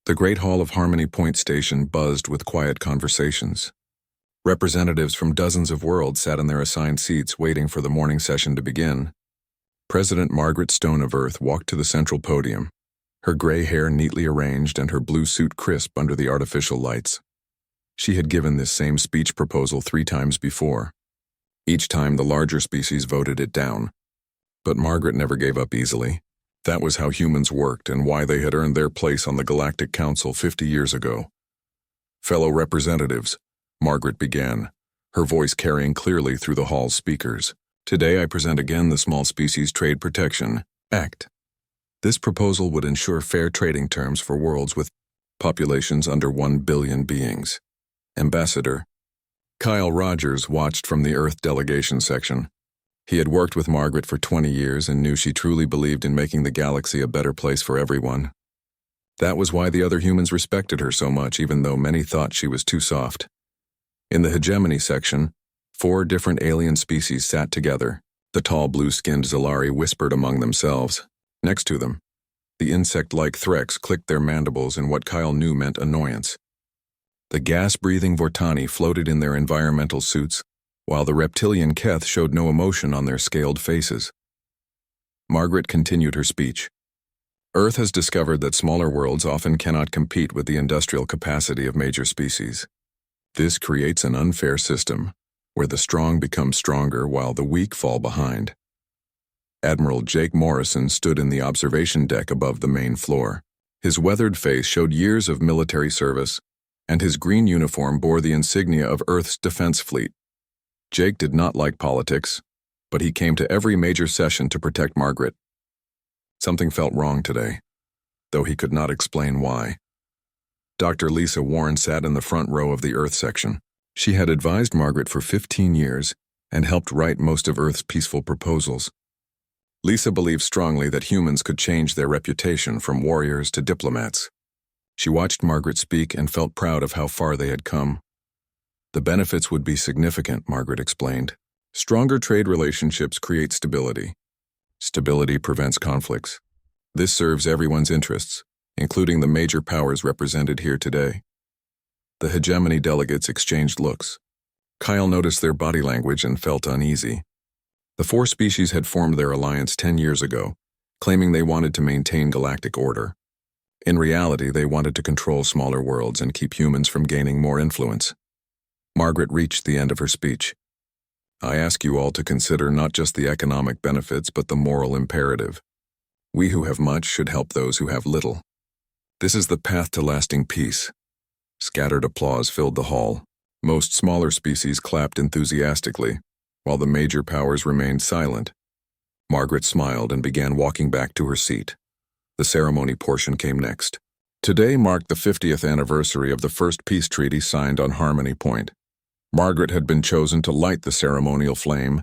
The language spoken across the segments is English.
The Great Hall of Harmony Point Station buzzed with quiet conversations. Representatives from dozens of worlds sat in their assigned seats waiting for the morning session to begin. President Margaret Stone of Earth walked to the central podium, her gray hair neatly arranged and her blue suit crisp under the artificial lights. She had given this same speech proposal 3 times before. Each time the larger species voted it down. But Margaret never gave up easily. That was how humans worked and why they had earned their place on the Galactic Council 50 years ago. Fellow representatives, Margaret began, her voice carrying clearly through the hall's speakers. Today I present again the Small Species Trade Protection Act. This proposal would ensure fair trading terms for worlds with populations under 1 billion beings. Ambassador Kyle Rogers watched from the Earth delegation section. He had worked with Margaret for 20 years and knew she truly believed in making the galaxy a better place for everyone. That was why the other humans respected her so much, even though many thought she was too soft. In the hegemony section, 4 different alien species sat together. The tall blue-skinned Zalari whispered among themselves. Next to them, the insect-like Threx clicked their mandibles in what Kyle knew meant annoyance. The gas-breathing Vortani floated in their environmental suits, while the reptilian Keth showed no emotion on their scaled faces. Margaret continued her speech. Earth has discovered that smaller worlds often cannot compete with the industrial capacity of major species. This creates an unfair system, where the strong become stronger while the weak fall behind. Admiral Jake Morrison stood in the observation deck above the main floor. His weathered face showed years of military service, and his green uniform bore the insignia of Earth's defense fleet. Jake did not like politics, but he came to every major session to protect Margaret. Something felt wrong today, though he could not explain why. Dr. Lisa Warren sat in the front row of the Earth section. She had advised Margaret for 15 years and helped write most of Earth's peaceful proposals. Lisa believed strongly that humans could change their reputation from warriors to diplomats. She watched Margaret speak and felt proud of how far they had come. The benefits would be significant, Margaret explained. Stronger trade relationships create stability. Stability prevents conflicts. This serves everyone's interests, including the major powers represented here today. The hegemony delegates exchanged looks. Kyle noticed their body language and felt uneasy. The 4 species had formed their alliance 10 years ago, claiming they wanted to maintain galactic order. In reality, they wanted to control smaller worlds and keep humans from gaining more influence. Margaret reached the end of her speech. I ask you all to consider not just the economic benefits but the moral imperative. We who have much should help those who have little. This is the path to lasting peace. Scattered applause filled the hall. Most smaller species clapped enthusiastically, while the major powers remained silent. Margaret smiled and began walking back to her seat. The ceremony portion came next. Today marked the 50th anniversary of the first peace treaty signed on Harmony Point. Margaret had been chosen to light the ceremonial flame,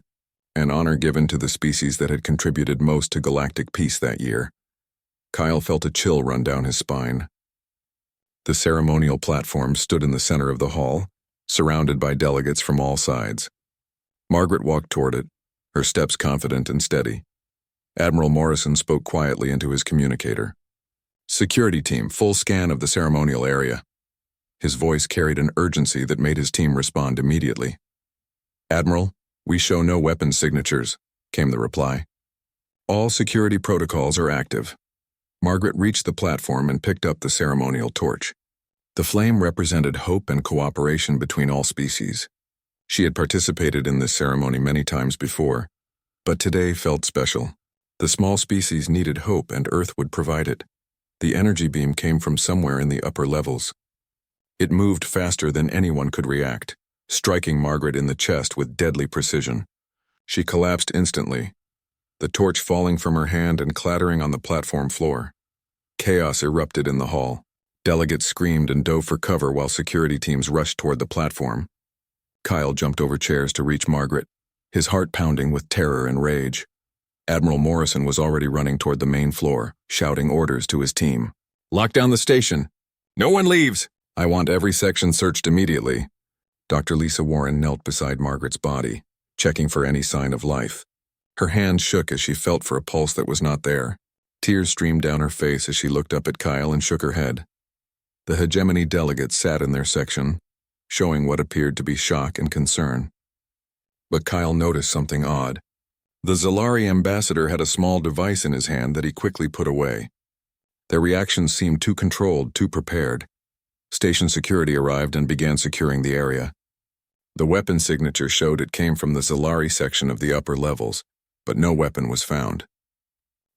an honor given to the species that had contributed most to galactic peace that year. Kyle felt a chill run down his spine. The ceremonial platform stood in the center of the hall, surrounded by delegates from all sides. Margaret walked toward it, her steps confident and steady. Admiral Morrison spoke quietly into his communicator. Security team, full scan of the ceremonial area. His voice carried an urgency that made his team respond immediately. Admiral, we show no weapon signatures, came the reply. All security protocols are active. Margaret reached the platform and picked up the ceremonial torch. The flame represented hope and cooperation between all species. She had participated in this ceremony many times before, but today felt special. The small species needed hope and Earth would provide it. The energy beam came from somewhere in the upper levels. It moved faster than anyone could react, striking Margaret in the chest with deadly precision. She collapsed instantly, the torch falling from her hand and clattering on the platform floor. Chaos erupted in the hall. Delegates screamed and dove for cover while security teams rushed toward the platform. Kyle jumped over chairs to reach Margaret, his heart pounding with terror and rage. Admiral Morrison was already running toward the main floor, shouting orders to his team. Lock down the station. No one leaves. I want every section searched immediately. Dr. Lisa Warren knelt beside Margaret's body, checking for any sign of life. Her hand shook as she felt for a pulse that was not there. Tears streamed down her face as she looked up at Kyle and shook her head. The hegemony delegates sat in their section, showing what appeared to be shock and concern. But Kyle noticed something odd. The Zalari ambassador had a small device in his hand that he quickly put away. Their reactions seemed too controlled, too prepared. Station security arrived and began securing the area. The weapon signature showed it came from the Zalari section of the upper levels, but no weapon was found.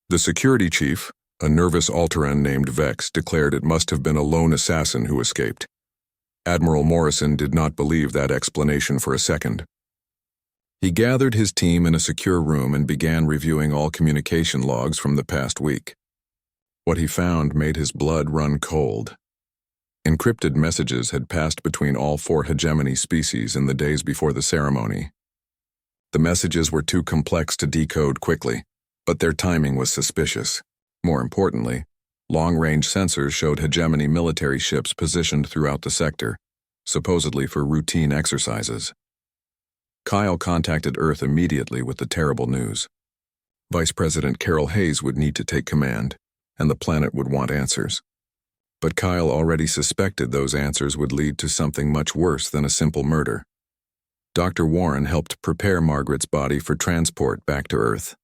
The security chief, a nervous Alteran named Vex, declared it must have been a lone assassin who escaped. Admiral Morrison did not believe that explanation for a second. He gathered his team in a secure room and began reviewing all communication logs from the past week. What he found made his blood run cold. Encrypted messages had passed between all 4 hegemony species in the days before the ceremony. The messages were too complex to decode quickly, but their timing was suspicious. More importantly, long-range sensors showed hegemony military ships positioned throughout the sector, supposedly for routine exercises. Kyle contacted Earth immediately with the terrible news. Vice President Carol Hayes would need to take command, and the planet would want answers. But Kyle already suspected those answers would lead to something much worse than a simple murder. Dr. Warren helped prepare Margaret's body for transport back to Earth.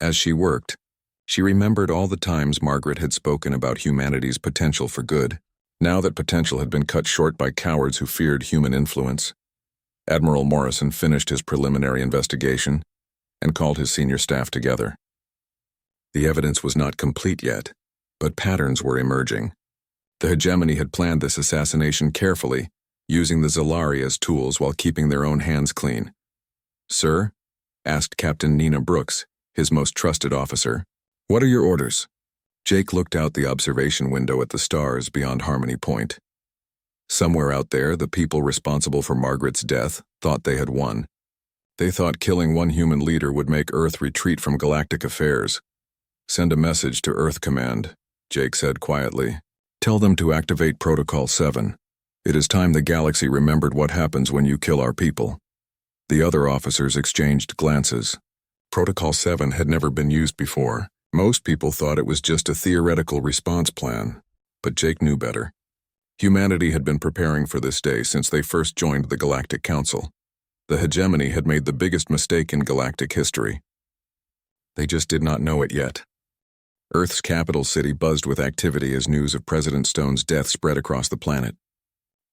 As she worked, she remembered all the times Margaret had spoken about humanity's potential for good. Now that potential had been cut short by cowards who feared human influence. Admiral Morrison finished his preliminary investigation and called his senior staff together. The evidence was not complete yet, but patterns were emerging. The hegemony had planned this assassination carefully, using the Zalari as tools while keeping their own hands clean. "Sir?" asked Captain Nina Brooks, his most trusted officer. "What are your orders?" Jake looked out the observation window at the stars beyond Harmony Point. Somewhere out there, the people responsible for Margaret's death thought they had won. They thought killing one human leader would make Earth retreat from galactic affairs. "Send a message to Earth Command," Jake said quietly. "Tell them to activate Protocol 7. It is time the galaxy remembered what happens when you kill our people." The other officers exchanged glances. Protocol 7 had never been used before. Most people thought it was just a theoretical response plan, but Jake knew better. Humanity had been preparing for this day since they first joined the Galactic Council. The hegemony had made the biggest mistake in galactic history. They just did not know it yet. Earth's capital city buzzed with activity as news of President Stone's death spread across the planet.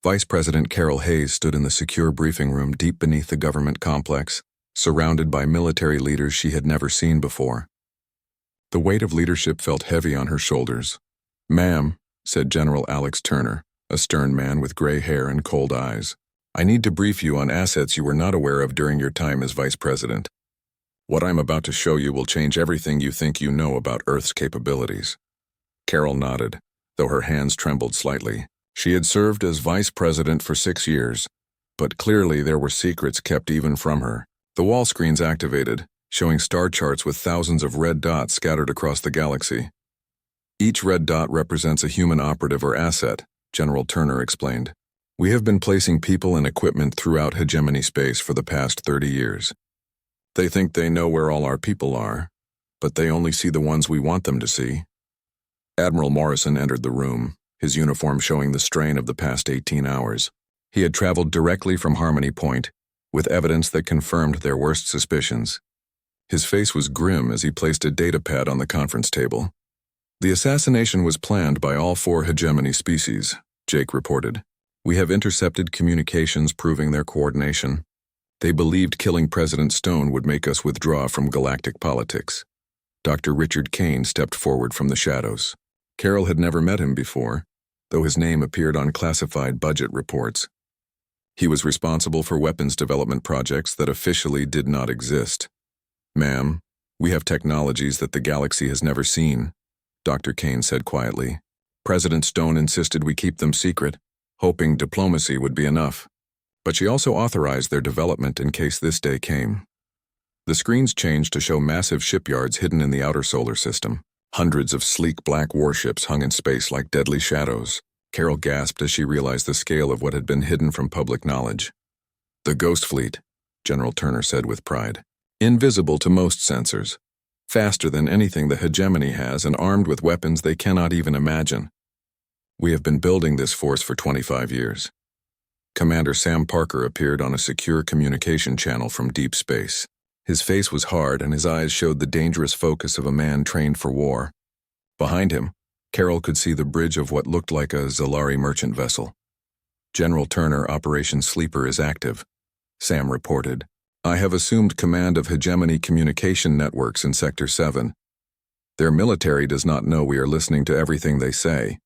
Vice President Carol Hayes stood in the secure briefing room deep beneath the government complex, surrounded by military leaders she had never seen before. The weight of leadership felt heavy on her shoulders. "Ma'am," said General Alex Turner, a stern man with gray hair and cold eyes, "I need to brief you on assets you were not aware of during your time as Vice President. What I'm about to show you will change everything you think you know about Earth's capabilities." Carol nodded, though her hands trembled slightly. She had served as Vice President for 6 years, but clearly there were secrets kept even from her. The wall screens activated, showing star charts with thousands of red dots scattered across the galaxy. "Each red dot represents a human operative or asset," General Turner explained. "We have been placing people and equipment throughout hegemony space for the past 30 years. They think they know where all our people are, but they only see the ones we want them to see." Admiral Morrison entered the room, his uniform showing the strain of the past 18 hours. He had traveled directly from Harmony Point, with evidence that confirmed their worst suspicions. His face was grim as he placed a datapad on the conference table. "The assassination was planned by all 4 hegemony species," Jake reported. "We have intercepted communications proving their coordination. They believed killing President Stone would make us withdraw from galactic politics." Dr. Richard Kane stepped forward from the shadows. Carol had never met him before, though his name appeared on classified budget reports. He was responsible for weapons development projects that officially did not exist. "Ma'am, we have technologies that the galaxy has never seen," Dr. Kane said quietly. "President Stone insisted we keep them secret, hoping diplomacy would be enough. But she also authorized their development in case this day came." The screens changed to show massive shipyards hidden in the outer solar system. Hundreds of sleek black warships hung in space like deadly shadows. Carol gasped as she realized the scale of what had been hidden from public knowledge. "The Ghost Fleet," General Turner said with pride. "Invisible to most sensors. Faster than anything the hegemony has and armed with weapons they cannot even imagine." We have been building this force for 25 years. Commander Sam Parker appeared on a secure communication channel from deep space. His face was hard and his eyes showed the dangerous focus of a man trained for war. Behind him, Carol could see the bridge of what looked like a Zalari merchant vessel. General Turner, Operation Sleeper is active, Sam reported. I have assumed command of hegemony communication networks in Sector 7. Their military does not know we are listening to everything they say.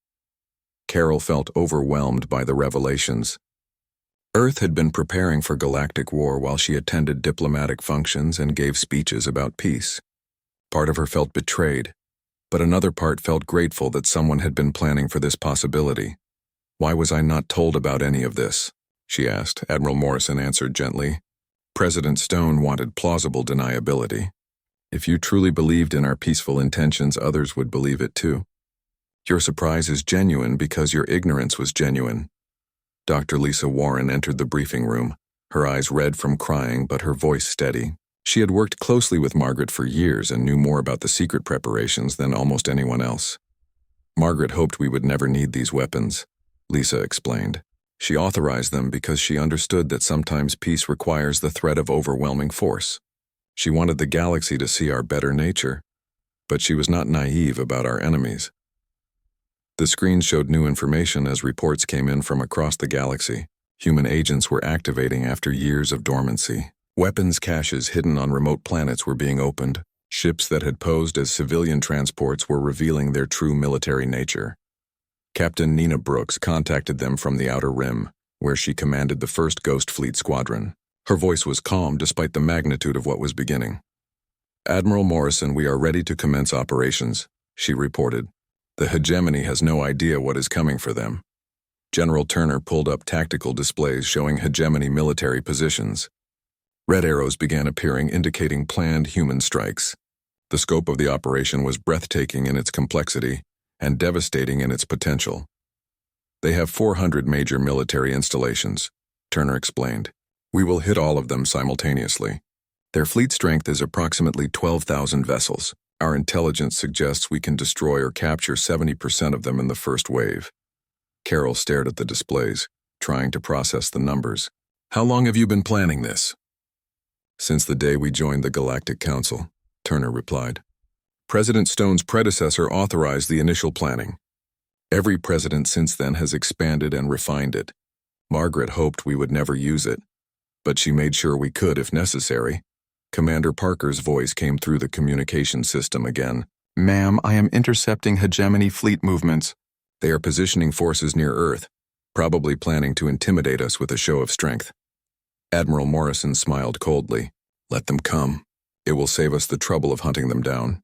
Carol felt overwhelmed by the revelations. Earth had been preparing for galactic war while she attended diplomatic functions and gave speeches about peace. Part of her felt betrayed, but another part felt grateful that someone had been planning for this possibility. Why was I not told about any of this? She asked. Admiral Morrison answered gently. President Stone wanted plausible deniability. If you truly believed in our peaceful intentions, others would believe it too. Your surprise is genuine because your ignorance was genuine. Dr. Lisa Warren entered the briefing room, her eyes red from crying but her voice steady. She had worked closely with Margaret for years and knew more about the secret preparations than almost anyone else. Margaret hoped we would never need these weapons, Lisa explained. She authorized them because she understood that sometimes peace requires the threat of overwhelming force. She wanted the galaxy to see our better nature, but she was not naive about our enemies. The screen showed new information as reports came in from across the galaxy. Human agents were activating after years of dormancy. Weapons caches hidden on remote planets were being opened. Ships that had posed as civilian transports were revealing their true military nature. Captain Nina Brooks contacted them from the Outer Rim, where she commanded the 1st Ghost Fleet Squadron. Her voice was calm despite the magnitude of what was beginning. Admiral Morrison, we are ready to commence operations, she reported. The hegemony has no idea what is coming for them. General Turner pulled up tactical displays showing hegemony military positions. Red arrows began appearing, indicating planned human strikes. The scope of the operation was breathtaking in its complexity and devastating in its potential. They have 400 major military installations, Turner explained. We will hit all of them simultaneously. Their fleet strength is approximately 12,000 vessels. Our intelligence suggests we can destroy or capture 70% of them in the first wave. Carol stared at the displays, trying to process the numbers. How long have you been planning this? Since the day we joined the Galactic Council, Turner replied. President Stone's predecessor authorized the initial planning. Every president since then has expanded and refined it. Margaret hoped we would never use it, but she made sure we could if necessary. Commander Parker's voice came through the communication system again. Ma'am, I am intercepting hegemony fleet movements. They are positioning forces near Earth, probably planning to intimidate us with a show of strength. Admiral Morrison smiled coldly. Let them come. It will save us the trouble of hunting them down.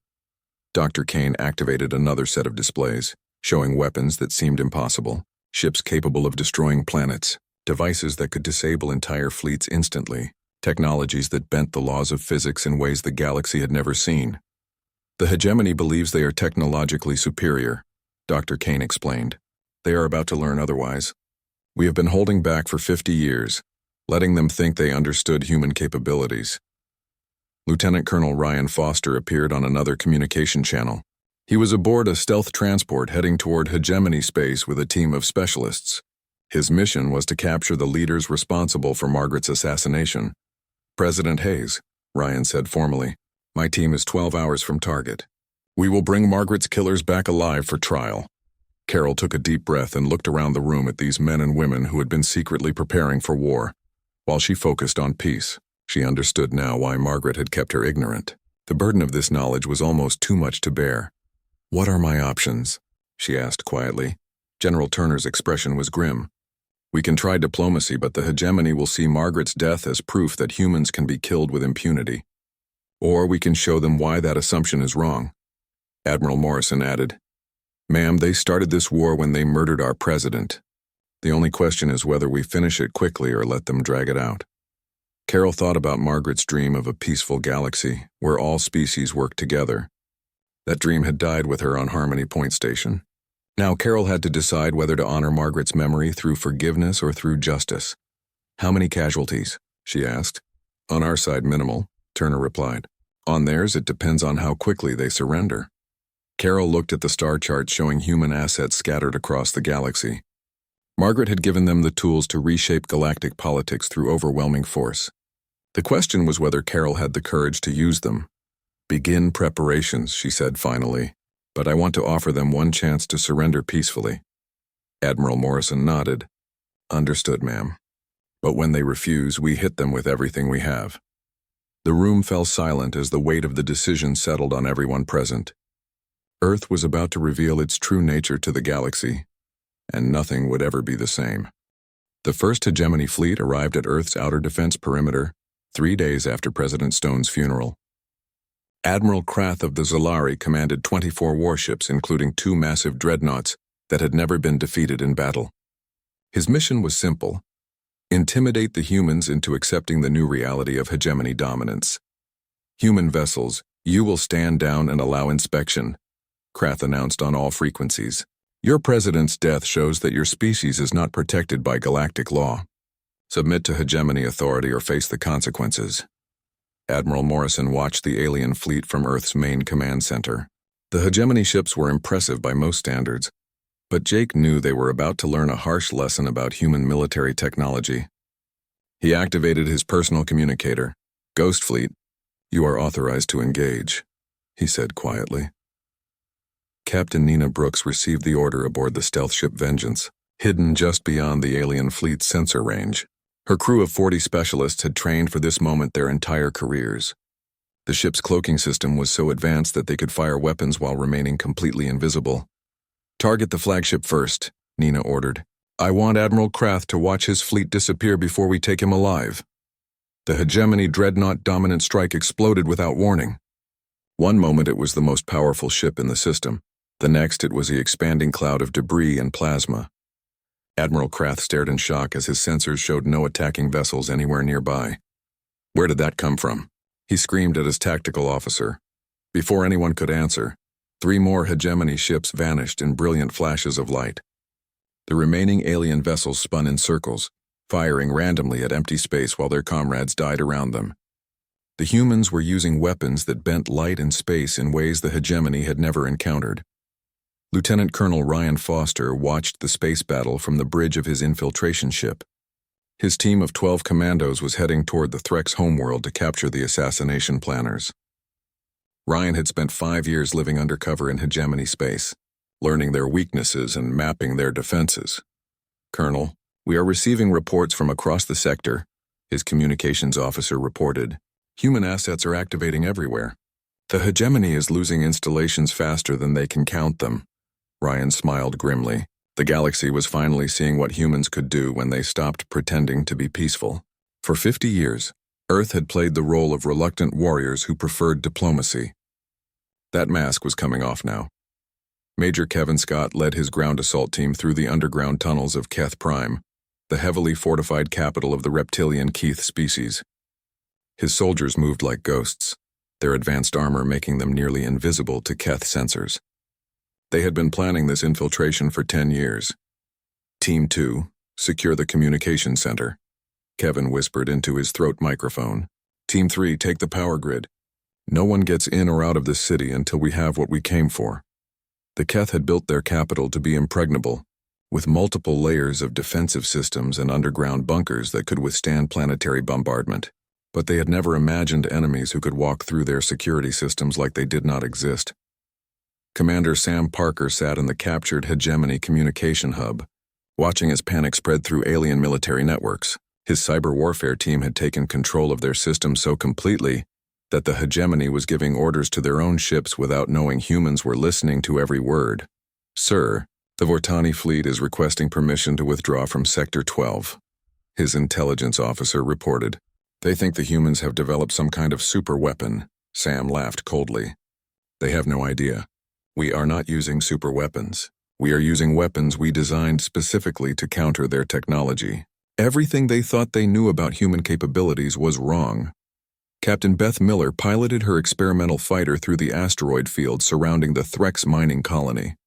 Dr. Kane activated another set of displays, showing weapons that seemed impossible, ships capable of destroying planets, devices that could disable entire fleets instantly, technologies that bent the laws of physics in ways the galaxy had never seen. The hegemony believes they are technologically superior, Dr. Kane explained. They are about to learn otherwise. We have been holding back for 50 years, letting them think they understood human capabilities. Lieutenant Colonel Ryan Foster appeared on another communication channel. He was aboard a stealth transport heading toward hegemony space with a team of specialists. His mission was to capture the leaders responsible for Margaret's assassination. President Hayes, Ryan said formally, my team is 12 hours from target. We will bring Margaret's killers back alive for trial. Carol took a deep breath and looked around the room at these men and women who had been secretly preparing for war. While she focused on peace, she understood now why Margaret had kept her ignorant. The burden of this knowledge was almost too much to bear. What are my options? She asked quietly. General Turner's expression was grim. We can try diplomacy, but the hegemony will see Margaret's death as proof that humans can be killed with impunity. Or we can show them why that assumption is wrong. Admiral Morrison added, Ma'am, they started this war when they murdered our president. The only question is whether we finish it quickly or let them drag it out. Carol thought about Margaret's dream of a peaceful galaxy where all species work together. That dream had died with her on Harmony Point Station. Now Carol had to decide whether to honor Margaret's memory through forgiveness or through justice. How many casualties? She asked. On our side, minimal, Turner replied. On theirs, it depends on how quickly they surrender. Carol looked at the star chart showing human assets scattered across the galaxy. Margaret had given them the tools to reshape galactic politics through overwhelming force. The question was whether Carol had the courage to use them. "Begin preparations," she said finally, "but I want to offer them one chance to surrender peacefully." Admiral Morrison nodded. "Understood, ma'am. But when they refuse, we hit them with everything we have." The room fell silent as the weight of the decision settled on everyone present. Earth was about to reveal its true nature to the galaxy, and nothing would ever be the same. The first hegemony fleet arrived at Earth's outer defense perimeter 3 days after President Stone's funeral. Admiral Krath of the Zalari commanded 24 warships, including 2 massive dreadnoughts that had never been defeated in battle. His mission was simple: intimidate the humans into accepting the new reality of hegemony dominance. "Human vessels, you will stand down and allow inspection," Krath announced on all frequencies. "Your president's death shows that your species is not protected by galactic law. Submit to hegemony authority or face the consequences." Admiral Morrison watched the alien fleet from Earth's main command center. The hegemony ships were impressive by most standards, but Jake knew they were about to learn a harsh lesson about human military technology. He activated his personal communicator. "Ghost Fleet, you are authorized to engage," he said quietly. Captain Nina Brooks received the order aboard the stealth ship Vengeance, hidden just beyond the alien fleet's sensor range. Her crew of 40 specialists had trained for this moment their entire careers. The ship's cloaking system was so advanced that they could fire weapons while remaining completely invisible. "Target the flagship first," Nina ordered. "I want Admiral Krath to watch his fleet disappear before we take him alive." The hegemony dreadnought dominant strike exploded without warning. One moment it was the most powerful ship in the system. The next it was the expanding cloud of debris and plasma. Admiral Krath stared in shock as his sensors showed no attacking vessels anywhere nearby. "Where did that come from?" he screamed at his tactical officer. Before anyone could answer, 3 more hegemony ships vanished in brilliant flashes of light. The remaining alien vessels spun in circles, firing randomly at empty space while their comrades died around them. The humans were using weapons that bent light and space in ways the hegemony had never encountered. Lieutenant Colonel Ryan Foster watched the space battle from the bridge of his infiltration ship. His team of 12 commandos was heading toward the Threx homeworld to capture the assassination planners. Ryan had spent 5 years living undercover in hegemony space, learning their weaknesses and mapping their defenses. "Colonel, we are receiving reports from across the sector," his communications officer reported. "Human assets are activating everywhere. The hegemony is losing installations faster than they can count them." Ryan smiled grimly. The galaxy was finally seeing what humans could do when they stopped pretending to be peaceful. For 50 years, Earth had played the role of reluctant warriors who preferred diplomacy. That mask was coming off now. Major Kevin Scott led his ground assault team through the underground tunnels of Keth Prime, the heavily fortified capital of the reptilian Keith species. His soldiers moved like ghosts, their advanced armor making them nearly invisible to Keth sensors. They had been planning this infiltration for 10 years. "Team 2, secure the communication center," Kevin whispered into his throat microphone. "Team 3, take the power grid. No one gets in or out of this city until we have what we came for." The Keth had built their capital to be impregnable, with multiple layers of defensive systems and underground bunkers that could withstand planetary bombardment. But they had never imagined enemies who could walk through their security systems like they did not exist. Commander Sam Parker sat in the captured hegemony communication hub, watching as panic spread through alien military networks. His cyber warfare team had taken control of their system so completely that the hegemony was giving orders to their own ships without knowing humans were listening to every word. "Sir, the Vortani fleet is requesting permission to withdraw from Sector 12, his intelligence officer reported. "They think the humans have developed some kind of super weapon," Sam laughed coldly. "They have no idea. We are not using super weapons. We are using weapons we designed specifically to counter their technology. Everything they thought they knew about human capabilities was wrong." Captain Beth Miller piloted her experimental fighter through the asteroid field surrounding the Threx mining colony.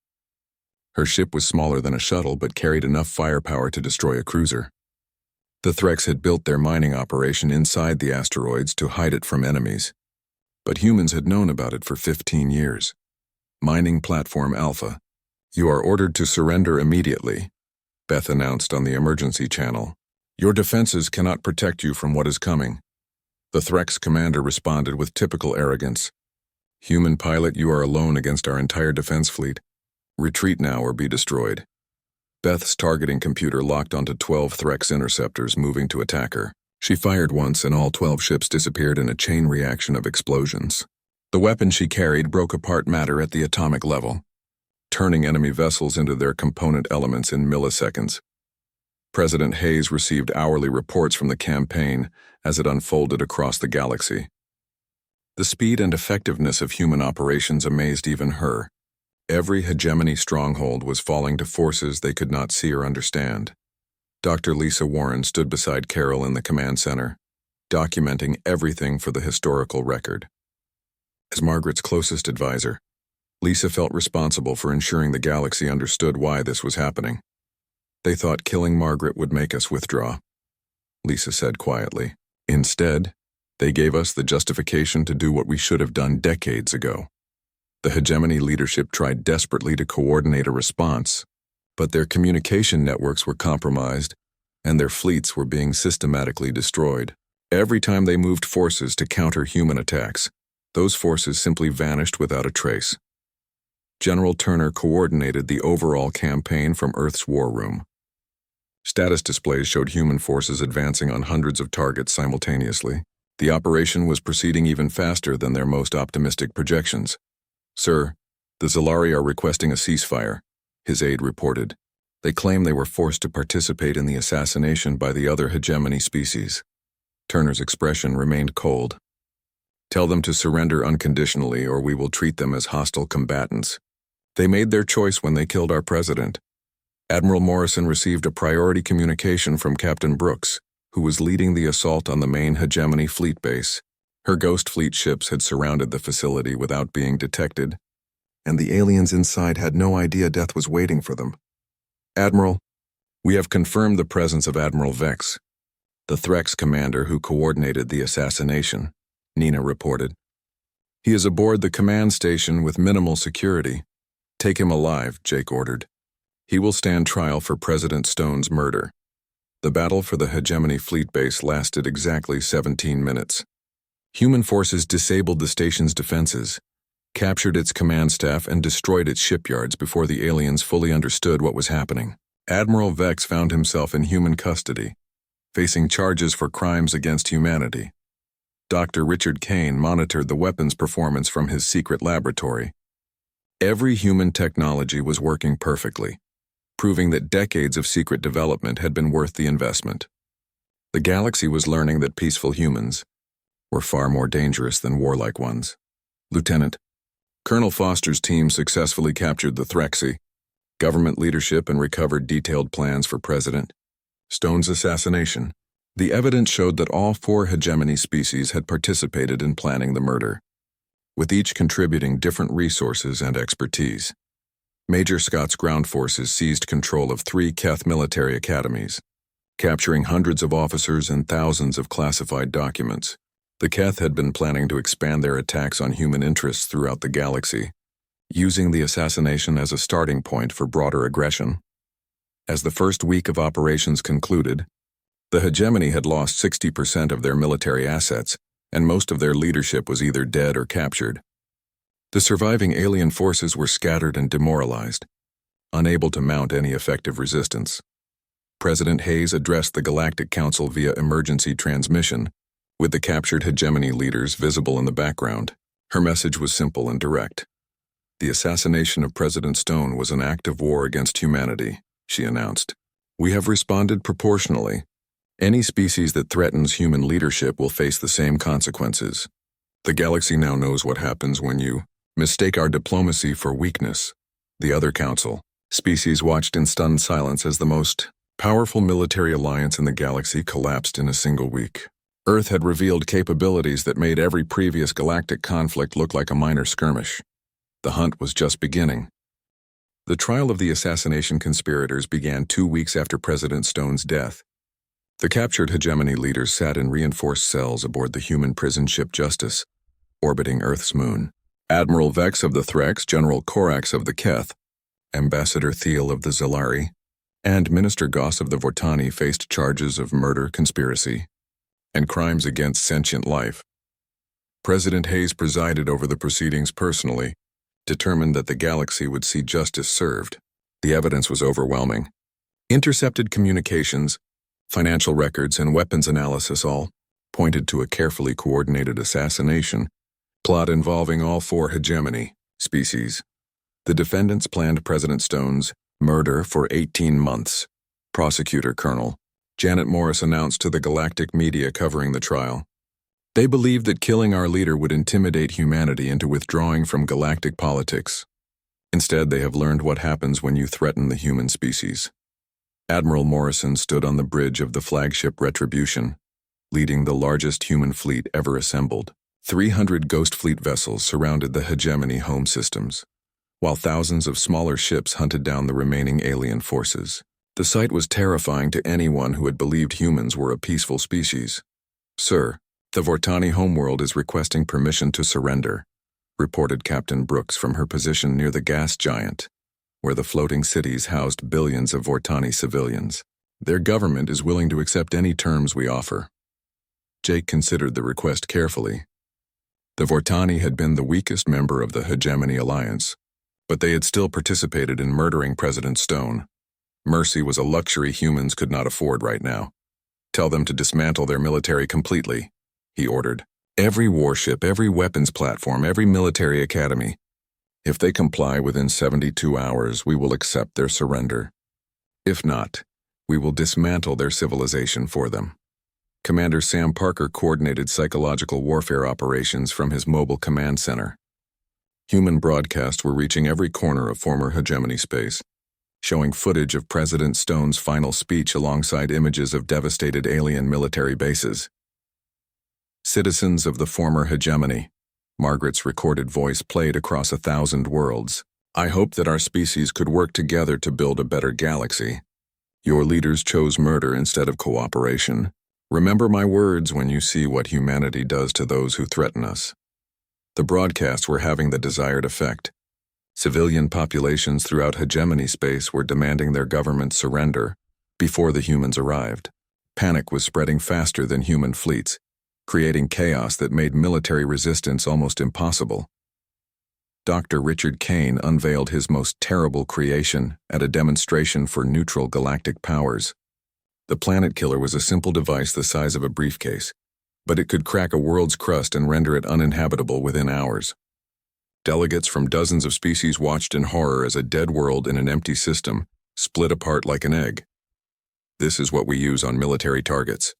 Her ship was smaller than a shuttle but carried enough firepower to destroy a cruiser. The Threx had built their mining operation inside the asteroids to hide it from enemies. But humans had known about it for 15 years. Mining Platform Alpha. You are ordered to surrender immediately, Beth announced on the emergency channel. Your defenses cannot protect you from what is coming. The Threx commander responded with typical arrogance. Human pilot, you are alone against our entire defense fleet. Retreat now or be destroyed. Beth's targeting computer locked onto 12 Threx interceptors moving to attack her. She fired once and all 12 ships disappeared in a chain reaction of explosions. The weapon she carried broke apart matter at the atomic level, turning enemy vessels into their component elements in milliseconds. President Hayes received hourly reports from the campaign as it unfolded across the galaxy. The speed and effectiveness of human operations amazed even her. Every hegemony stronghold was falling to forces they could not see or understand. Dr. Lisa Warren stood beside Carol in the command center, documenting everything for the historical record. As Margaret's closest advisor, Lisa felt responsible for ensuring the galaxy understood why this was happening. They thought killing Margaret would make us withdraw, Lisa said quietly. Instead, they gave us the justification to do what we should have done decades ago. The hegemony leadership tried desperately to coordinate a response, but their communication networks were compromised and their fleets were being systematically destroyed. Every time they moved forces to counter human attacks, those forces simply vanished without a trace. General Turner coordinated the overall campaign from Earth's war room. Status displays showed human forces advancing on hundreds of targets simultaneously. The operation was proceeding even faster than their most optimistic projections. Sir, the Zalari are requesting a ceasefire, his aide reported. They claim they were forced to participate in the assassination by the other hegemony species. Turner's expression remained cold. Tell them to surrender unconditionally or we will treat them as hostile combatants. They made their choice when they killed our president. Admiral Morrison received a priority communication from Captain Brooks, who was leading the assault on the main hegemony fleet base. Her Ghost Fleet ships had surrounded the facility without being detected, and the aliens inside had no idea death was waiting for them. Admiral, we have confirmed the presence of Admiral Vex, the Threx commander who coordinated the assassination, Nina reported. He is aboard the command station with minimal security. Take him alive, Jake ordered. He will stand trial for President Stone's murder. The battle for the hegemony fleet base lasted exactly 17 minutes. Human forces disabled the station's defenses, captured its command staff, and destroyed its shipyards before the aliens fully understood what was happening. Admiral Vex found himself in human custody, facing charges for crimes against humanity. Dr. Richard Kane monitored the weapons performance from his secret laboratory. Every human technology was working perfectly, proving that decades of secret development had been worth the investment. The galaxy was learning that peaceful humans were far more dangerous than warlike ones. Lieutenant, Colonel Foster's team successfully captured the Threxy, government leadership, and recovered detailed plans for President Stone's assassination. The evidence showed that all 4 hegemony species had participated in planning the murder, with each contributing different resources and expertise. Major Scott's ground forces seized control of 3 Keth military academies, capturing hundreds of officers and thousands of classified documents. The Keth had been planning to expand their attacks on human interests throughout the galaxy, using the assassination as a starting point for broader aggression. As the first week of operations concluded, the hegemony had lost 60% of their military assets, and most of their leadership was either dead or captured. The surviving alien forces were scattered and demoralized, unable to mount any effective resistance. President Hayes addressed the Galactic Council via emergency transmission, with the captured hegemony leaders visible in the background. Her message was simple and direct. The assassination of President Stone was an act of war against humanity, she announced. We have responded proportionally. Any species that threatens human leadership will face the same consequences. The galaxy now knows what happens when you mistake our diplomacy for weakness. The other council species watched in stunned silence as the most powerful military alliance in the galaxy collapsed in a single week. Earth had revealed capabilities that made every previous galactic conflict look like a minor skirmish. The hunt was just beginning. The trial of the assassination conspirators began 2 weeks after President Stone's death. The captured hegemony leaders sat in reinforced cells aboard the human prison ship Justice, orbiting Earth's moon. Admiral Vex of the Threx, General Corax of the Keth, Ambassador Thiel of the Zalari, and Minister Goss of the Vortani faced charges of murder, conspiracy, and crimes against sentient life. President Hayes presided over the proceedings personally, determined that the galaxy would see justice served. The evidence was overwhelming. Intercepted communications, financial records, and weapons analysis all pointed to a carefully coordinated assassination plot involving all four hegemony species. The defendants planned President Stone's murder for 18 months. Prosecutor Colonel Janet Morris announced to the galactic media covering the trial. They believed that killing our leader would intimidate humanity into withdrawing from galactic politics. Instead, they have learned what happens when you threaten the human species. Admiral Morrison stood on the bridge of the flagship Retribution, leading the largest human fleet ever assembled. 300 Ghost Fleet vessels surrounded the hegemony home systems, while thousands of smaller ships hunted down the remaining alien forces. The sight was terrifying to anyone who had believed humans were a peaceful species. "Sir, the Vortani homeworld is requesting permission to surrender," reported Captain Brooks from her position near the gas giant, where the floating cities housed billions of Vortani civilians. "Their government is willing to accept any terms we offer." Jake considered the request carefully. The Vortani had been the weakest member of the Hegemony Alliance, but they had still participated in murdering President Stone. Mercy was a luxury humans could not afford right now. "Tell them to dismantle their military completely," he ordered. "Every warship, every weapons platform, every military academy. If they comply within 72 hours, we will accept their surrender. If not, we will dismantle their civilization for them." Commander Sam Parker coordinated psychological warfare operations from his mobile command center. Human broadcasts were reaching every corner of former hegemony space, showing footage of President Stone's final speech alongside images of devastated alien military bases. "Citizens of the former hegemony," Margaret's recorded voice played across 1,000 worlds. "I hope that our species could work together to build a better galaxy. Your leaders chose murder instead of cooperation. Remember my words when you see what humanity does to those who threaten us." The broadcasts were having the desired effect. Civilian populations throughout hegemony space were demanding their government surrender before the humans arrived. Panic was spreading faster than human fleets, creating chaos that made military resistance almost impossible. Dr. Richard Kane unveiled his most terrible creation at a demonstration for neutral galactic powers. The Planet Killer was a simple device the size of a briefcase, but it could crack a world's crust and render it uninhabitable within hours. Delegates from dozens of species watched in horror as a dead world in an empty system split apart like an egg. "This is what we use on military targets,"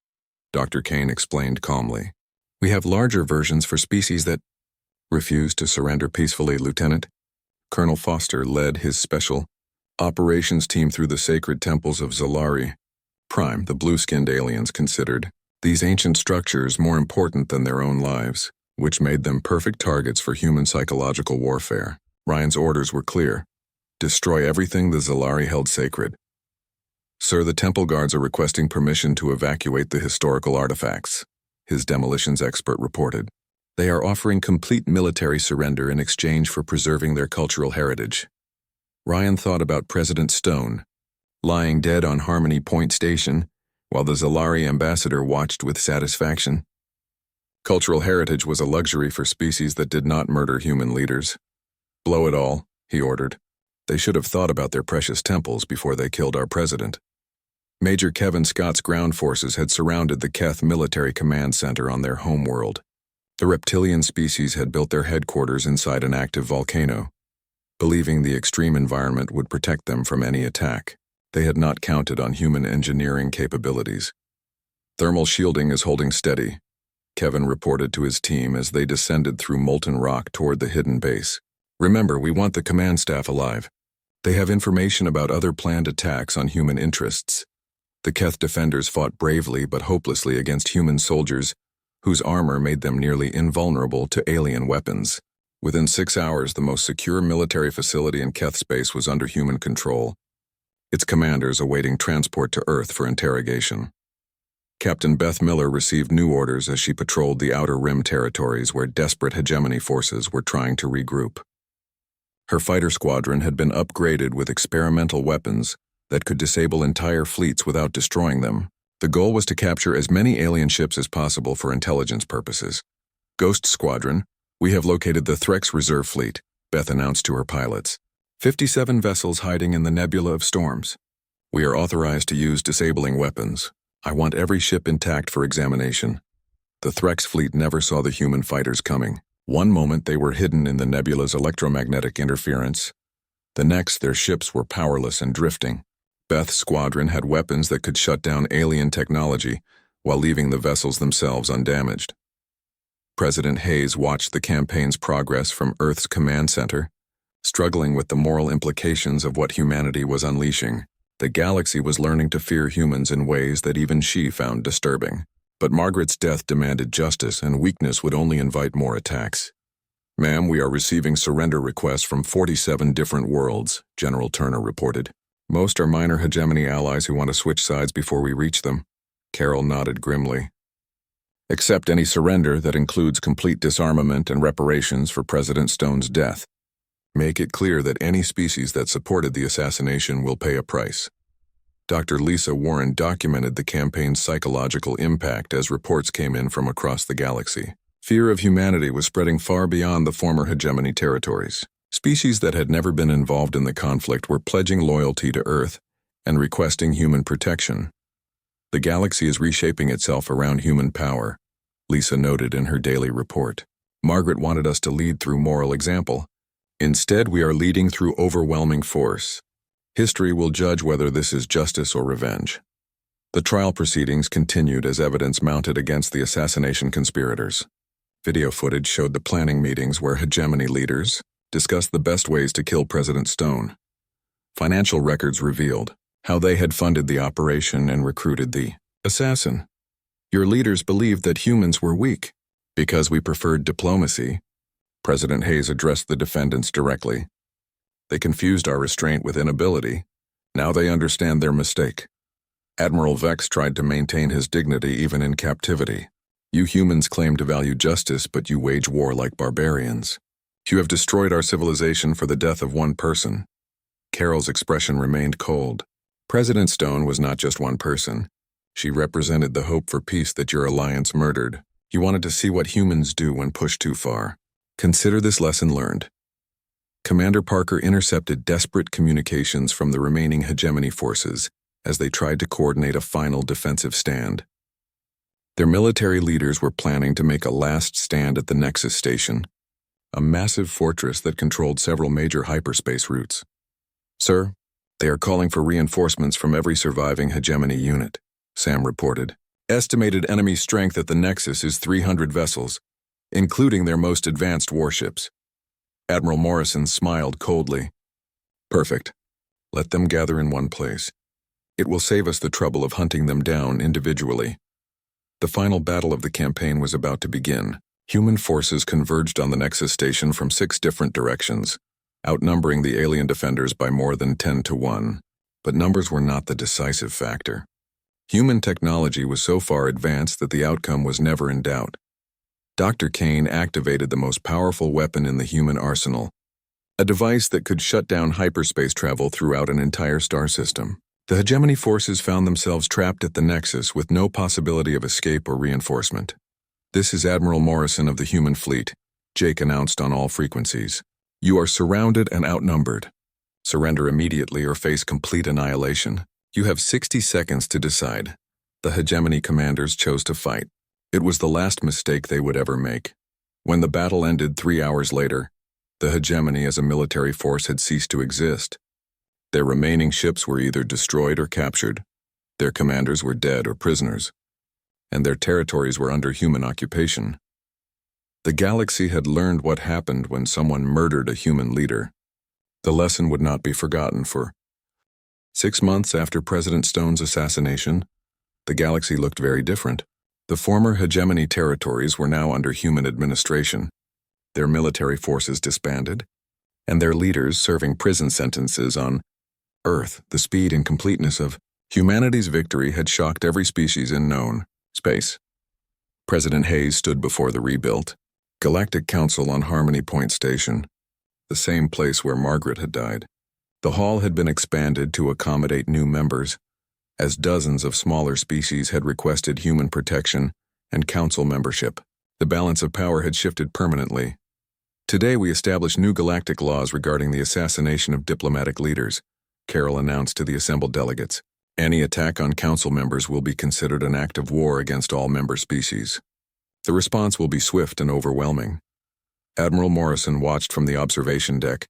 Dr. Kane explained calmly. "We have larger versions for species that refuse to surrender peacefully, Lieutenant." Colonel Foster led his special operations team through the sacred temples of Zalari. Prime, the blue-skinned aliens considered these ancient structures more important than their own lives, which made them perfect targets for human psychological warfare. Ryan's orders were clear: destroy everything the Zalari held sacred. "Sir, the temple guards are requesting permission to evacuate the historical artifacts," his demolitions expert reported. "They are offering complete military surrender in exchange for preserving their cultural heritage." Ryan thought about President Stone, lying dead on Harmony Point Station, while the Zalari ambassador watched with satisfaction. Cultural heritage was a luxury for species that did not murder human leaders. "Blow it all," he ordered. "They should have thought about their precious temples before they killed our president." Major Kevin Scott's ground forces had surrounded the Keth Military Command Center on their homeworld. The reptilian species had built their headquarters inside an active volcano, believing the extreme environment would protect them from any attack. They had not counted on human engineering capabilities. "Thermal shielding is holding steady," Kevin reported to his team as they descended through molten rock toward the hidden base. "Remember, we want the command staff alive. They have information about other planned attacks on human interests." The Keth defenders fought bravely but hopelessly against human soldiers whose armor made them nearly invulnerable to alien weapons. Within 6 hours, the most secure military facility in Keth space was under human control, its commanders awaiting transport to Earth for interrogation. Captain Beth Miller received new orders as she patrolled the Outer Rim territories where desperate hegemony forces were trying to regroup. Her fighter squadron had been upgraded with experimental weapons that could disable entire fleets without destroying them. The goal was to capture as many alien ships as possible for intelligence purposes. Ghost Squadron, we have located the Threx Reserve Fleet, Beth announced to her pilots. 57 vessels hiding in the nebula of storms. We are authorized to use disabling weapons. I want every ship intact for examination. The Threx fleet never saw the human fighters coming. One moment they were hidden in the nebula's electromagnetic interference. The next, their ships were powerless and drifting. Beth's squadron had weapons that could shut down alien technology while leaving the vessels themselves undamaged. President Hayes watched the campaign's progress from Earth's command center, struggling with the moral implications of what humanity was unleashing. The galaxy was learning to fear humans in ways that even she found disturbing. But Margaret's death demanded justice, and weakness would only invite more attacks. "Ma'am, we are receiving surrender requests from 47 different worlds," General Turner reported. "Most are minor hegemony allies who want to switch sides before we reach them." Carol nodded grimly. "Accept any surrender that includes complete disarmament and reparations for President Stone's death. Make it clear that any species that supported the assassination will pay a price." Dr. Lisa Warren documented the campaign's psychological impact as reports came in from across the galaxy. Fear of humanity was spreading far beyond the former hegemony territories. Species that had never been involved in the conflict were pledging loyalty to Earth and requesting human protection. "The galaxy is reshaping itself around human power," Lisa noted in her daily report. "Margaret wanted us to lead through moral example. Instead, we are leading through overwhelming force. History will judge whether this is justice or revenge." The trial proceedings continued as evidence mounted against the assassination conspirators. Video footage showed the planning meetings where hegemony leaders discussed the best ways to kill President Stone. Financial records revealed how they had funded the operation and recruited the assassin. "Your leaders believed that humans were weak because we preferred diplomacy." President Hayes addressed the defendants directly. "They confused our restraint with inability. Now they understand their mistake." Admiral Vex tried to maintain his dignity even in captivity. "You humans claim to value justice, but you wage war like barbarians. You have destroyed our civilization for the death of one person." Carol's expression remained cold. President Stone was not just one person. She represented the hope for peace that your alliance murdered. You wanted to see what humans do when pushed too far. Consider this lesson learned. Commander Parker intercepted desperate communications from the remaining hegemony forces as they tried to coordinate a final defensive stand. Their military leaders were planning to make a last stand at the Nexus Station, a massive fortress that controlled several major hyperspace routes. "Sir, they are calling for reinforcements from every surviving hegemony unit," Sam reported. "Estimated enemy strength at the Nexus is 300 vessels, including their most advanced warships." Admiral Morrison smiled coldly. "Perfect. Let them gather in one place. It will save us the trouble of hunting them down individually." The final battle of the campaign was about to begin. Human forces converged on the Nexus Station from 6 different directions, outnumbering the alien defenders by more than 10 to 1. But numbers were not the decisive factor. Human technology was so far advanced that the outcome was never in doubt. Dr. Kane activated the most powerful weapon in the human arsenal, a device that could shut down hyperspace travel throughout an entire star system. The hegemony forces found themselves trapped at the Nexus with no possibility of escape or reinforcement. "This is Admiral Morrison of the human fleet," Jake announced on all frequencies. "You are surrounded and outnumbered. Surrender immediately or face complete annihilation. You have 60 seconds to decide." The hegemony commanders chose to fight. It was the last mistake they would ever make. When the battle ended 3 hours later, the hegemony as a military force had ceased to exist. Their remaining ships were either destroyed or captured, their commanders were dead or prisoners, and their territories were under human occupation. The galaxy had learned what happened when someone murdered a human leader. The lesson would not be forgotten. For 6 months after President Stone's assassination, the galaxy looked very different. The former hegemony territories were now under human administration, their military forces disbanded, and their leaders serving prison sentences on Earth. The speed and completeness of Humanity's victory had shocked every species in known space. President Hayes stood before the rebuilt Galactic Council on Harmony Point Station, the same place where Margaret had died. The hall had been expanded to accommodate new members, as dozens of smaller species had requested human protection and council membership. The balance of power had shifted permanently. Today we establish new galactic laws regarding the assassination of diplomatic leaders, Carol announced to the assembled delegates. Any attack on council members will be considered an act of war against all member species. The response will be swift and overwhelming. Admiral Morrison watched from the observation deck,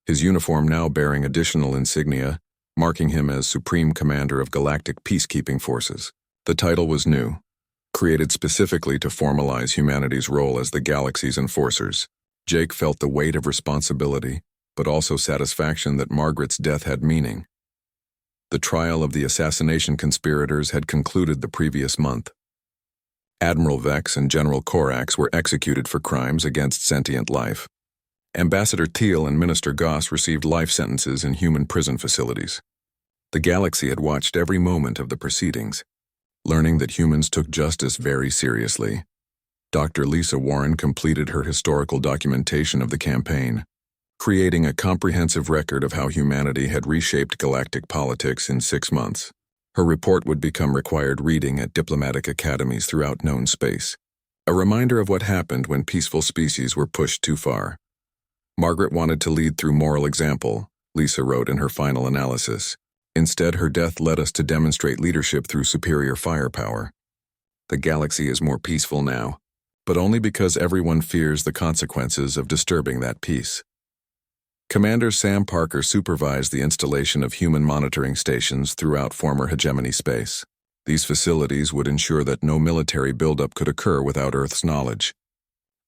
his uniform now bearing additional insignia, marking him as Supreme Commander of Galactic Peacekeeping Forces. The title was new, created specifically to formalize humanity's role as the galaxy's enforcers. Jake felt the weight of responsibility, but also satisfaction that Margaret's death had meaning. The trial of the assassination conspirators had concluded the previous month. Admiral Vex and General Corax were executed for crimes against sentient life. Ambassador Teal and Minister Goss received life sentences in human prison facilities. The galaxy had watched every moment of the proceedings, learning that humans took justice very seriously. Dr. Lisa Warren completed her historical documentation of the campaign, creating a comprehensive record of how humanity had reshaped galactic politics in 6 months. Her report would become required reading at diplomatic academies throughout known space, a reminder of what happened when peaceful species were pushed too far. Margaret wanted to lead through moral example, Lisa wrote in her final analysis. Instead, her death led us to demonstrate leadership through superior firepower. The galaxy is more peaceful now, but only because everyone fears the consequences of disturbing that peace. Commander Sam Parker supervised the installation of human monitoring stations throughout former hegemony space. These facilities would ensure that no military buildup could occur without Earth's knowledge.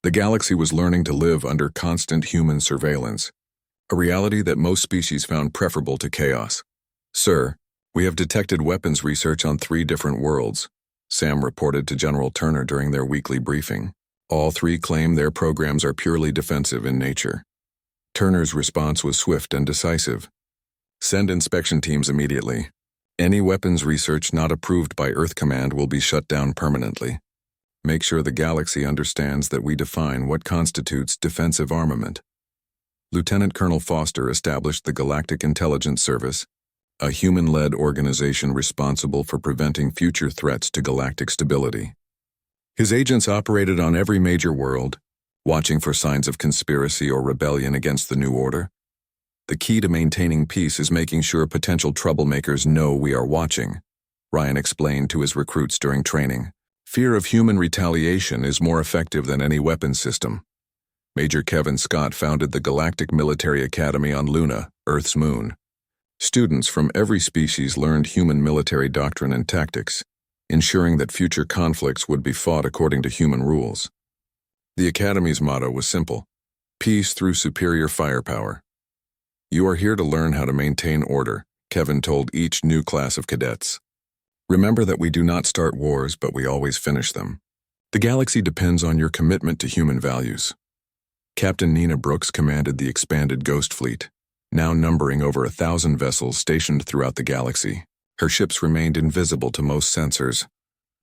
The galaxy was learning to live under constant human surveillance, a reality that most species found preferable to chaos. Sir, we have detected weapons research on 3 different worlds, Sam reported to General Turner during their weekly briefing. All 3 claim their programs are purely defensive in nature. Turner's response was swift and decisive. Send inspection teams immediately. Any weapons research not approved by Earth Command will be shut down permanently. Make sure the galaxy understands that we define what constitutes defensive armament. Lieutenant Colonel Foster established the Galactic Intelligence Service, a human-led organization responsible for preventing future threats to galactic stability. His agents operated on every major world, watching for signs of conspiracy or rebellion against the new order. The key to maintaining peace is making sure potential troublemakers know we are watching, Ryan explained to his recruits during training. Fear of human retaliation is more effective than any weapons system. Major Kevin Scott founded the Galactic Military Academy on Luna, Earth's moon. Students from every species learned human military doctrine and tactics, ensuring that future conflicts would be fought according to human rules. The Academy's motto was simple: peace through superior firepower. You are here to learn how to maintain order, Kevin told each new class of cadets. Remember that we do not start wars, but we always finish them. The galaxy depends on your commitment to human values. Captain Nina Brooks commanded the expanded Ghost Fleet, now numbering over 1,000 vessels stationed throughout the galaxy. Her ships remained invisible to most sensors,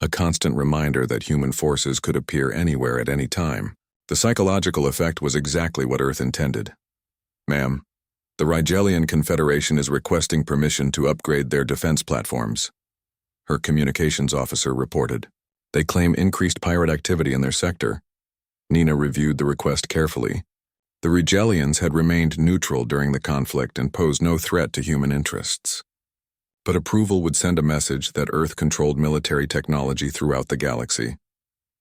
a constant reminder that human forces could appear anywhere at any time. The psychological effect was exactly what Earth intended. Ma'am, the Rigelian Confederation is requesting permission to upgrade their defense platforms, her communications officer reported. They claim increased pirate activity in their sector. Nina reviewed the request carefully. The Rigelians had remained neutral during the conflict and posed no threat to human interests. But approval would send a message that Earth controlled military technology throughout the galaxy.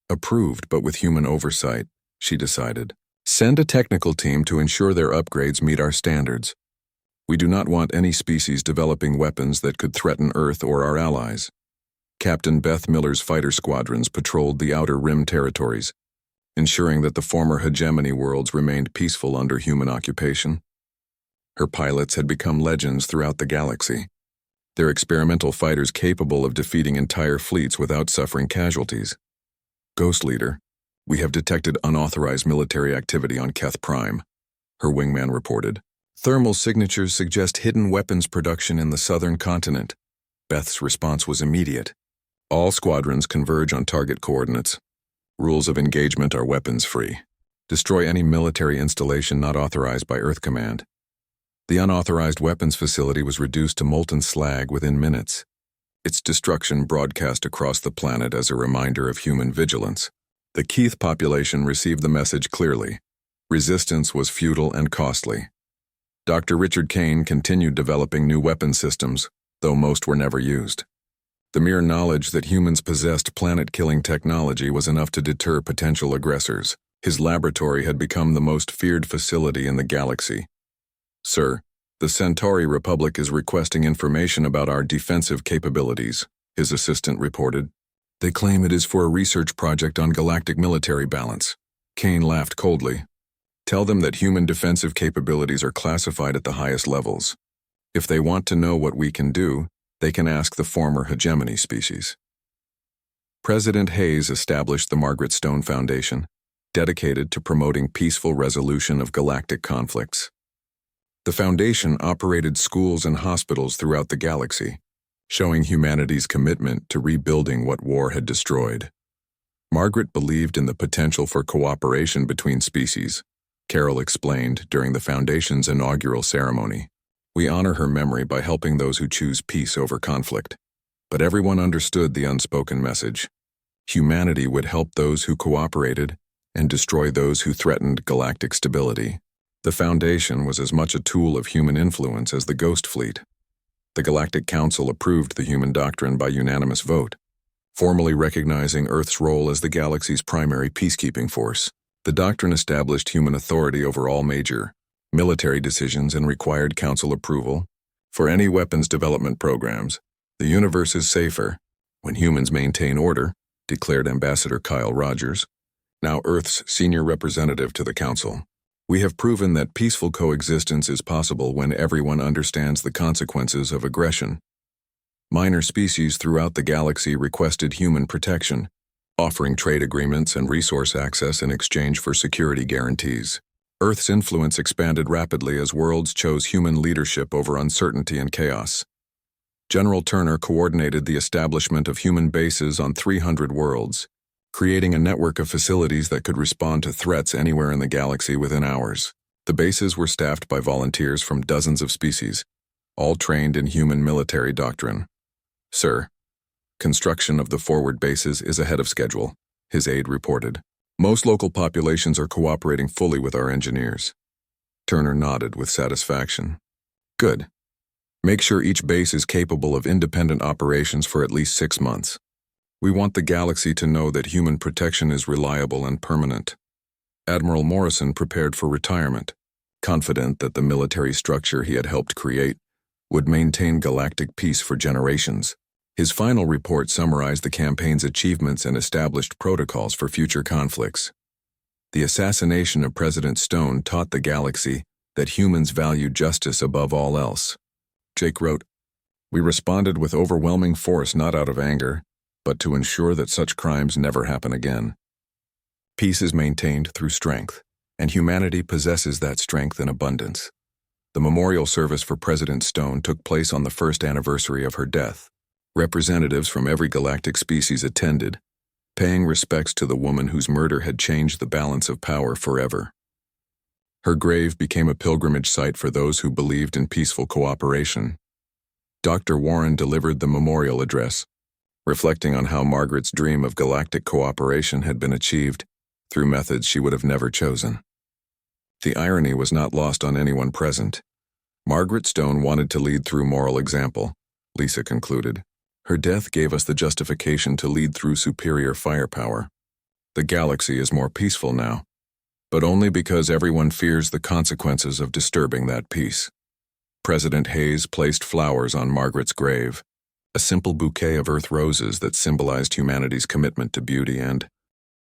Approved, but with human oversight, she decided. Send a technical team to ensure their upgrades meet our standards. We do not want any species developing weapons that could threaten Earth or our allies. Captain Beth Miller's fighter squadrons patrolled the Outer Rim territories, ensuring that the former hegemony worlds remained peaceful under human occupation. Her pilots had become legends throughout the galaxy, their experimental fighters capable of defeating entire fleets without suffering casualties. Ghost Leader, we have detected unauthorized military activity on Keth Prime, her wingman reported. Thermal signatures suggest hidden weapons production in the southern continent. Beth's response was immediate. All squadrons converge on target coordinates. Rules of engagement are weapons-free. Destroy any military installation not authorized by Earth Command. The unauthorized weapons facility was reduced to molten slag within minutes. Its destruction broadcast across the planet as a reminder of human vigilance. The Keith population received the message clearly. Resistance was futile and costly. Dr. Richard Kane continued developing new weapon systems, though most were never used. The mere knowledge that humans possessed planet-killing technology was enough to deter potential aggressors. His laboratory had become the most feared facility in the galaxy. "Sir, the Centauri Republic is requesting information about our defensive capabilities," his assistant reported. "They claim it is for a research project on galactic military balance." Kane laughed coldly. "Tell them that human defensive capabilities are classified at the highest levels. If they want to know what we can do, they can ask the former hegemony species." President Hayes established the Margaret Stone Foundation, dedicated to promoting peaceful resolution of galactic conflicts. The foundation operated schools and hospitals throughout the galaxy, showing humanity's commitment to rebuilding what war had destroyed. Margaret believed in the potential for cooperation between species, Carol explained during the Foundation's inaugural ceremony. "We honor her memory by helping those who choose peace over conflict." But everyone understood the unspoken message. Humanity would help those who cooperated and destroy those who threatened galactic stability. The Foundation was as much a tool of human influence as the Ghost Fleet. The Galactic Council approved the human doctrine by unanimous vote, formally recognizing Earth's role as the galaxy's primary peacekeeping force. The doctrine established human authority over all major military decisions and required council approval. For any weapons development programs, the universe is safer when humans maintain order, declared Ambassador Kyle Rogers, now Earth's senior representative to the Council. "We have proven that peaceful coexistence is possible when everyone understands the consequences of aggression." Minor species throughout the galaxy requested human protection, offering trade agreements and resource access in exchange for security guarantees. Earth's influence expanded rapidly as worlds chose human leadership over uncertainty and chaos. General Turner coordinated the establishment of human bases on 300 worlds, creating a network of facilities that could respond to threats anywhere in the galaxy within hours. The bases were staffed by volunteers from dozens of species, all trained in human military doctrine. "Sir, construction of the forward bases is ahead of schedule," his aide reported. "Most local populations are cooperating fully with our engineers." Turner nodded with satisfaction. "Good. Make sure each base is capable of independent operations for at least 6 months. We want the galaxy to know that human protection is reliable and permanent." Admiral Morrison prepared for retirement, confident that the military structure he had helped create would maintain galactic peace for generations. His final report summarized the campaign's achievements and established protocols for future conflicts. The assassination of President Stone taught the galaxy that humans value justice above all else. Jake wrote, "We responded with overwhelming force not out of anger, but to ensure that such crimes never happen again. Peace is maintained through strength, and humanity possesses that strength in abundance." The memorial service for President Stone took place on the first anniversary of her death. Representatives from every galactic species attended, paying respects to the woman whose murder had changed the balance of power forever. Her grave became a pilgrimage site for those who believed in peaceful cooperation. Dr. Warren delivered the memorial address, reflecting on how Margaret's dream of galactic cooperation had been achieved through methods she would have never chosen. The irony was not lost on anyone present. Margaret Stone wanted to lead through moral example, Lisa concluded. Her death gave us the justification to lead through superior firepower. The galaxy is more peaceful now, but only because everyone fears the consequences of disturbing that peace. President Hayes placed flowers on Margaret's grave, a simple bouquet of earth roses that symbolized humanity's commitment to beauty and